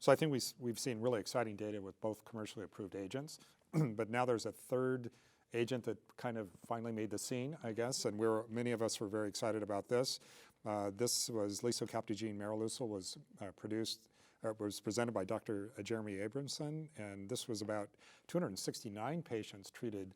So I think we've seen really exciting data with both commercially approved agents, but now there's a third agent that kind of finally made the scene, I guess, and many of us were very excited about this. This was lisocabtagene maraleucel was presented by Dr. Jeremy Abramson, and this was about 269 patients treated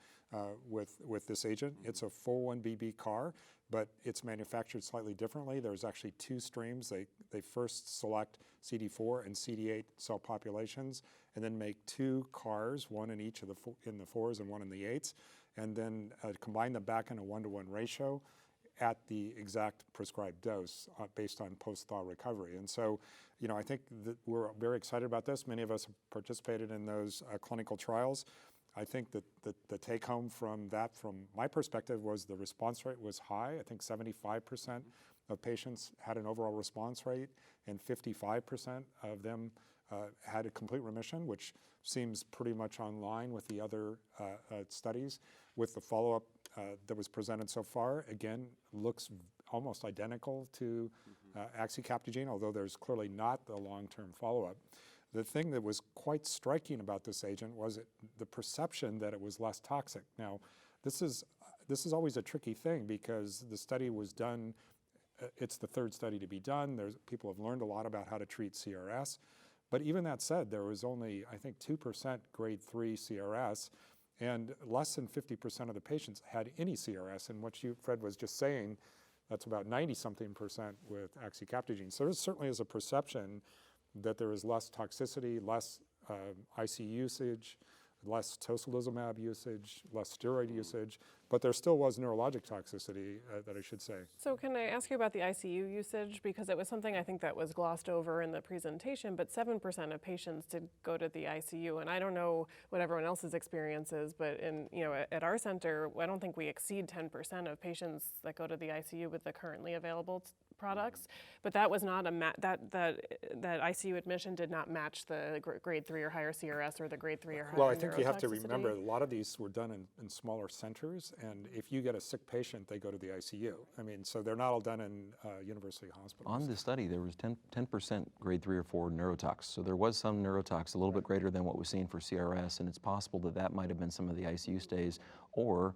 with this agent. It's a 4-1BB CAR, but it's manufactured slightly differently. There's actually two streams. They first select CD4 and CD8 cell populations, and then make two CARs, one in each of in the 4s and one in the 8s, and then combine them back in a 1-to-1 ratio at the exact prescribed dose based on post-thaw recovery. And so, I think that we're very excited about this. Many of us have participated in those clinical trials. I think that the take home from that, from my perspective, was the response rate was high. I think 75% of patients had an overall response rate, and 55% of them had a complete remission, which seems pretty much in line with the other studies. With the follow-up that was presented so far, again, looks almost identical to axicabtagene, although there's clearly not the long-term follow-up. The thing that was quite striking about this agent was the perception that it was less toxic. Now, this is always a tricky thing because the study was done, it's the third study to be done. People have learned a lot about how to treat CRS. But even that said, there was only, I think, 2% grade 3 CRS, and less than 50% of the patients had any CRS. And what Fred was just saying, that's about 90-something% with axicabtagene. So there certainly is a perception that there is less toxicity, less Icu usage, less tocilizumab usage, less steroid usage, but there still was neurologic toxicity that I should say. So can I ask you about the Icu usage? Because it was something I think that was glossed over in the presentation, but 7% of patients did go to the Icu, and I don't know what everyone else's experience is, but at our center, I don't think we exceed 10% of patients that go to the Icu with the currently available products, but that was not that Icu admission did not match the grade 3 or higher CRS or the grade 3 or higher. Well, I think you have to remember a lot of these were done in smaller centers, and if you get a sick patient, they go to the ICU. I mean, so they're not all done in university hospitals. On the study, there was 10% grade 3 or 4 neurotox, so there was some neurotox, a little bit greater than what was seen for CRS, and it's possible that might have been some of the ICU stays, or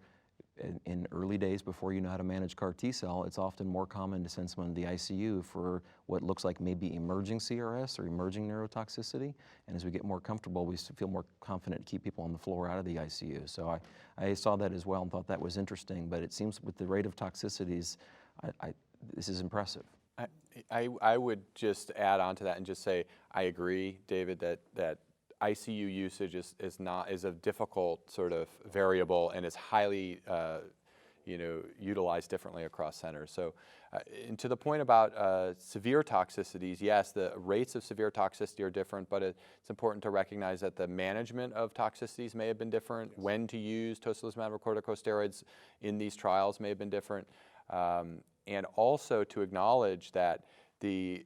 in early days before you know how to manage CAR T-cell, it's often more common to send someone to the ICU for what looks like maybe emerging CRS or emerging neurotoxicity. And as we get more comfortable, we feel more confident to keep people on the floor out of the ICU. So I saw that as well and thought that was interesting, but it seems with the rate of toxicities, this is impressive. I would just add on to that and just say, I agree, David, that ICU usage is a difficult sort of variable and is highly utilized differently across centers. So, and to the point about severe toxicities, yes, the rates of severe toxicity are different, but it's important to recognize that the management of toxicities may have been different. Yes. When to use tocilizumab or corticosteroids in these trials may have been different, and also to acknowledge that the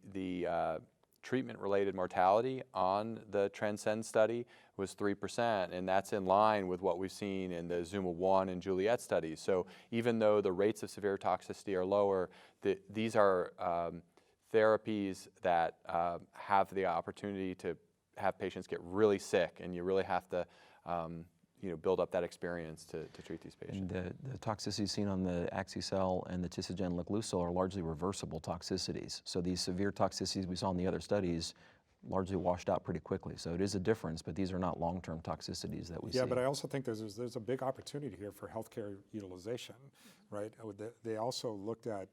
treatment-related mortality on the TRANSCEND study was 3%, and that's in line with what we've seen in the Zuma 1 and Juliet studies. So even though the rates of severe toxicity are lower, these are therapies that have the opportunity to have patients get really sick, and you really have to build up that experience to treat these patients. And the toxicities seen on the axi-cel and the tisagen-lacleucel are largely reversible toxicities. So these severe toxicities we saw in the other studies largely washed out pretty quickly. So it is a difference, but these are not long-term toxicities that we see. Yeah, but I also think there's a big opportunity here for healthcare utilization, right? They also looked at,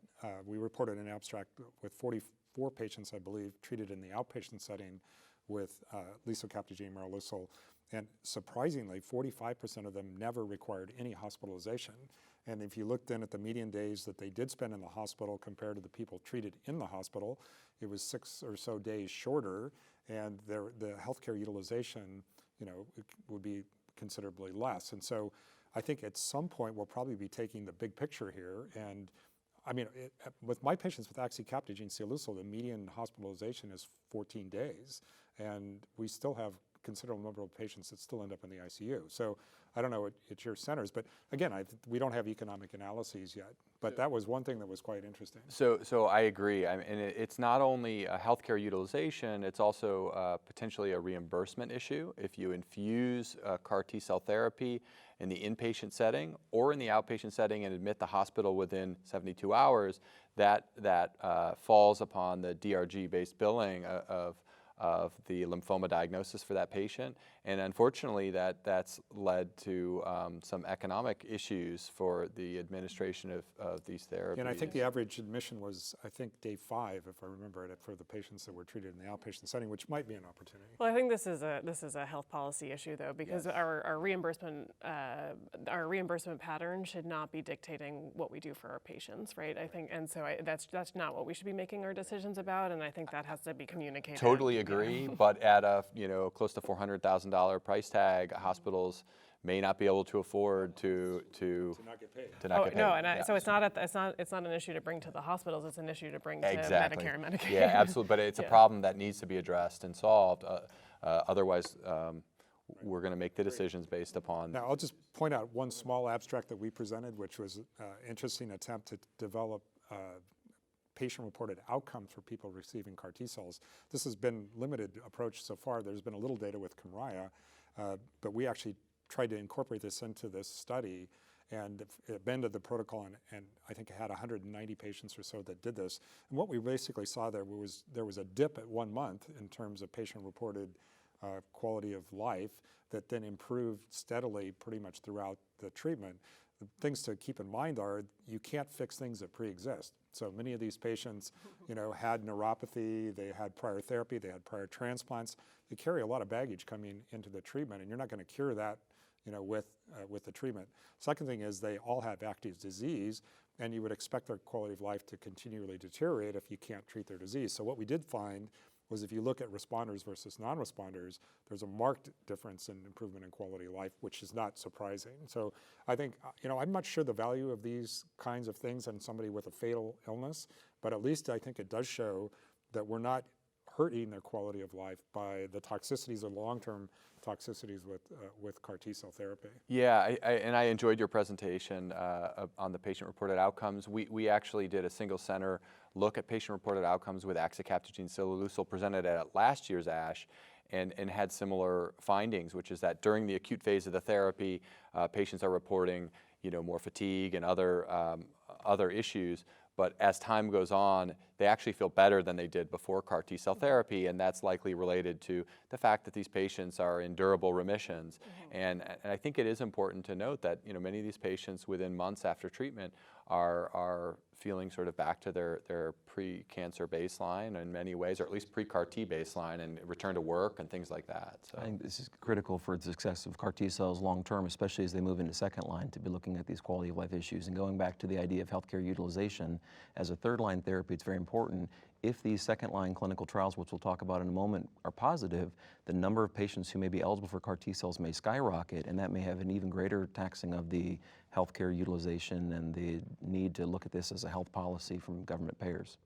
we reported an abstract with 44 patients, I believe, treated in the outpatient setting with lisocabtagene maraleucel. And surprisingly, 45% of them never required any hospitalization. And if you looked then at the median days that they did spend in the hospital compared to the people treated in the hospital, it was 6 or so days shorter, and the healthcare utilization, would be considerably less. And so I think at some point we'll probably be taking the big picture here. And I mean, with my patients with axicabtagene ciloleucel, the median hospitalization is 14 days, and we still have considerable number of patients that still end up in the ICU. So I don't know at your centers, but again, we don't have economic analyses yet. But that was one thing that was quite interesting. So I agree. I mean, and it's not only a healthcare utilization, it's also potentially a reimbursement issue. If you infuse CAR T-cell therapy in the inpatient setting or in the outpatient setting and admit the hospital within 72 hours, that falls upon the DRG-based billing of the lymphoma diagnosis for that patient. And unfortunately, that's led to some economic issues for the administration of these therapies. And I think the average admission was, I think, day 5, if I remember it, for the patients that were treated in the outpatient setting, which might be an opportunity. Well, I think this is a health policy issue, though, because our reimbursement pattern should not be dictating what we do for our patients, right? I think, and so that's not what we should be making our decisions about, and I think that has to be communicated. Totally agree, but at a close to $400,000 price tag, hospitals may not be able to afford to not get paid. No, and so it's not an issue to bring to the hospitals. It's an issue to bring to Medicare and Medicaid. Yeah, absolutely. But it's a problem that needs to be addressed and solved. Otherwise, we're going to make the decisions based upon. Now, I'll just point out one small abstract that we presented, which was an interesting attempt to develop patient-reported outcomes for people receiving CAR T-cells. This has been limited approach so far. There's been a little data with Kymriah, but we actually tried to incorporate this into this study and amended the protocol, and I think it had 190 patients or so that did this. And what we basically saw there was a dip at 1 month in terms of patient-reported quality of life that then improved steadily pretty much throughout the treatment. The things to keep in mind are you can't fix things that pre-exist. So many of these patients, had neuropathy, they had prior therapy, they had prior transplants. They carry a lot of baggage coming into the treatment, and you're not going to cure that, with the treatment. Second thing is they all have active disease, and you would expect their quality of life to continually deteriorate if you can't treat their disease. So what we did find was if you look at responders versus non-responders, there's a marked difference in improvement in quality of life, which is not surprising. So I think, I'm not sure the value of these kinds of things in somebody with a fatal illness, but at least I think it does show that we're not hurting their quality of life by the toxicities or long-term toxicities with CAR T-cell therapy. Yeah, and I enjoyed your presentation on the patient-reported outcomes. We actually did a single center look at patient-reported outcomes with isocabtagene ciloleucel presented at last year's ASH and had similar findings, which is that during the acute phase of the therapy, patients are reporting more fatigue and other issues. But as time goes on, they actually feel better than they did before CAR T-cell therapy, and that's likely related to the fact that these patients are in durable remissions. And I think it is important to note that many of these patients within months after treatment are feeling sort of back to their pre-cancer baseline in many ways, or at least pre-CAR T baseline, and return to work and things like that. So I think this is critical for the success of CAR T-cells long term, especially as they move into second line, to be looking at these quality of life issues. And going back to the idea of healthcare utilization, as a third line therapy, it's very important. If these second line clinical trials, which we'll talk about in a moment, are positive, the number of patients who may be eligible for CAR T-cells may skyrocket, and that may have an even greater taxing of the healthcare utilization and the need to look at this as a health policy from government payers.